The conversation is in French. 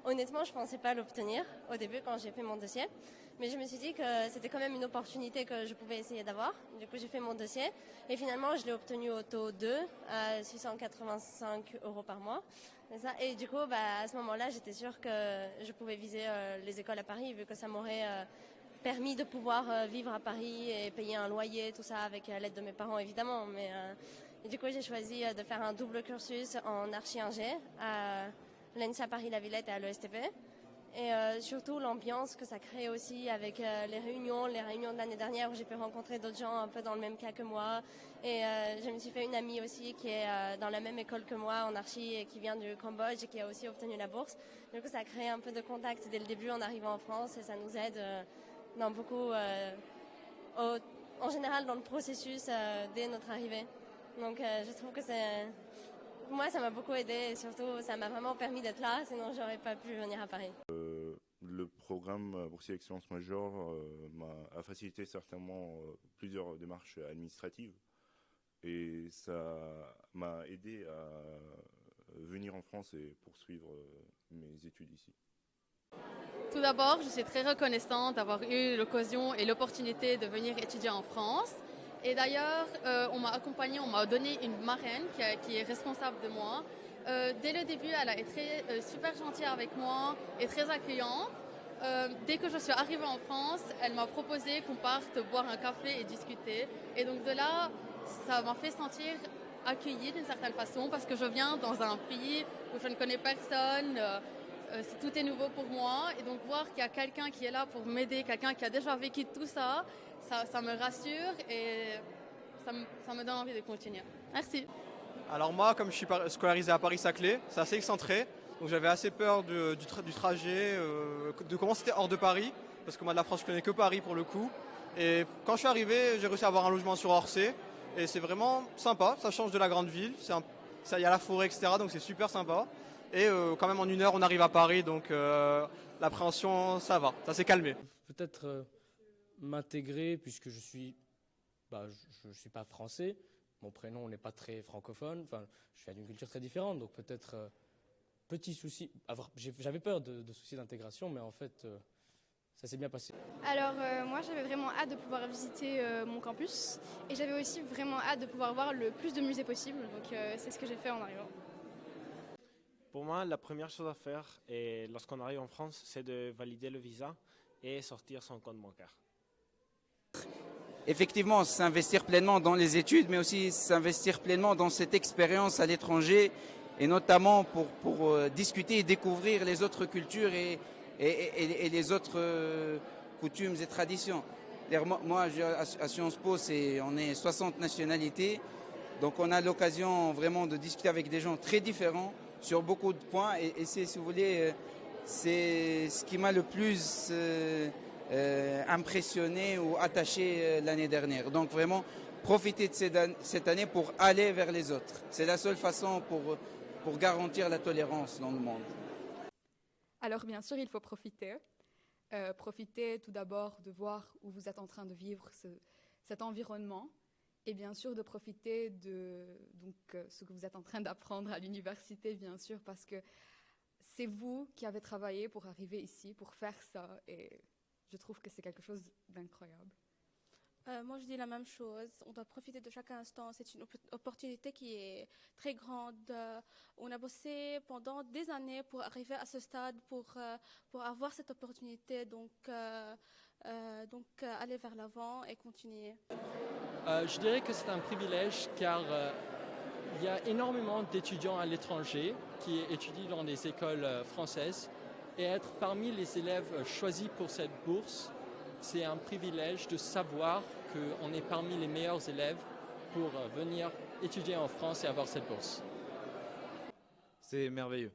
Honnêtement, je pensais pas l'obtenir au début quand j'ai fait mon dossier, mais je me suis dit que c'était quand même une opportunité que je pouvais essayer d'avoir. Du coup, j'ai fait mon dossier et finalement, je l'ai obtenu au taux 2 à 685 € par mois. C'est ça. Et du coup, à ce moment-là, j'étais sûre que je pouvais viser les écoles à Paris, vu que ça m'aurait permis de pouvoir vivre à Paris et payer un loyer, tout ça, avec l'aide de mes parents, évidemment. Mais et du coup, j'ai choisi de faire un double cursus en archi-ingé à l'ENSA Paris-La Villette et à l'ESTP. Et surtout l'ambiance que ça crée aussi avec les réunions de l'année dernière où j'ai pu rencontrer d'autres gens un peu dans le même cas que moi. Et je me suis fait une amie aussi qui est dans la même école que moi en archi et qui vient du Cambodge et qui a aussi obtenu la bourse. Du coup, ça a créé un peu de contact dès le début en arrivant en France et ça nous aide dans beaucoup, en général dans le processus dès notre arrivée. Donc je trouve que moi, ça m'a beaucoup aidé et surtout, ça m'a vraiment permis d'être là, sinon j'aurais pas pu venir à Paris. Le programme Boursier Excellence Majeure a facilité certainement plusieurs démarches administratives et ça m'a aidé à venir en France et poursuivre mes études ici. Tout d'abord, je suis très reconnaissante d'avoir eu l'occasion et l'opportunité de venir étudier en France. Et d'ailleurs, on m'a accompagnée, on m'a donné une marraine qui est responsable de moi. Dès le début, elle a été super gentille avec moi et très accueillante. Dès que je suis arrivée en France, elle m'a proposé qu'on parte boire un café et discuter. Et donc de là, ça m'a fait sentir accueillie d'une certaine façon parce que je viens dans un pays où je ne connais personne. Tout est nouveau pour moi et donc voir qu'il y a quelqu'un qui est là pour m'aider, quelqu'un qui a déjà vécu tout ça, ça me rassure et ça me donne envie de continuer. Merci. Alors moi, comme je suis scolarisé à Paris-Saclay, c'est assez excentré, donc j'avais assez peur du trajet, de comment c'était hors de Paris, parce que moi de la France je connais que Paris pour le coup. Et quand je suis arrivé, j'ai réussi à avoir un logement sur Orsay et c'est vraiment sympa, ça change de la grande ville, il y a la forêt etc. donc c'est super sympa. Et quand même en 1 heure on arrive à Paris, donc l'appréhension ça va, ça s'est calmé. Peut-être m'intégrer puisque je suis pas français, mon prénom n'est pas très francophone, enfin je viens d'une culture très différente, donc peut-être petit souci, j'avais peur de soucis d'intégration, mais en fait ça s'est bien passé. Alors moi j'avais vraiment hâte de pouvoir visiter mon campus et j'avais aussi vraiment hâte de pouvoir voir le plus de musées possible, donc c'est ce que j'ai fait en arrivant. Pour moi, la première chose à faire lorsqu'on arrive en France, c'est de valider le visa et sortir son compte bancaire. Effectivement, s'investir pleinement dans les études, mais aussi s'investir pleinement dans cette expérience à l'étranger, et notamment pour discuter et découvrir les autres cultures et les autres coutumes et traditions. Moi, à Sciences Po, on est 60 nationalités, donc on a l'occasion vraiment de discuter avec des gens très différents sur beaucoup de points, et c'est, si vous voulez, c'est ce qui m'a le plus impressionné ou attaché l'année dernière. Donc vraiment, profiter de cette année pour aller vers les autres. C'est la seule façon pour garantir la tolérance dans le monde. Alors bien sûr, il faut profiter. Profiter tout d'abord de voir où vous êtes en train de vivre cet environnement. Et bien sûr, de profiter de ce que vous êtes en train d'apprendre à l'université, bien sûr, parce que c'est vous qui avez travaillé pour arriver ici, pour faire ça. Et je trouve que c'est quelque chose d'incroyable. Moi, je dis la même chose. On doit profiter de chaque instant. C'est une opportunité qui est très grande. On a bossé pendant des années pour arriver à ce stade, pour avoir cette opportunité. Donc aller vers l'avant et continuer. Je dirais que c'est un privilège car il y a énormément d'étudiants à l'étranger qui étudient dans des écoles françaises et être parmi les élèves choisis pour cette bourse, c'est un privilège de savoir qu'on est parmi les meilleurs élèves pour venir étudier en France et avoir cette bourse. C'est merveilleux.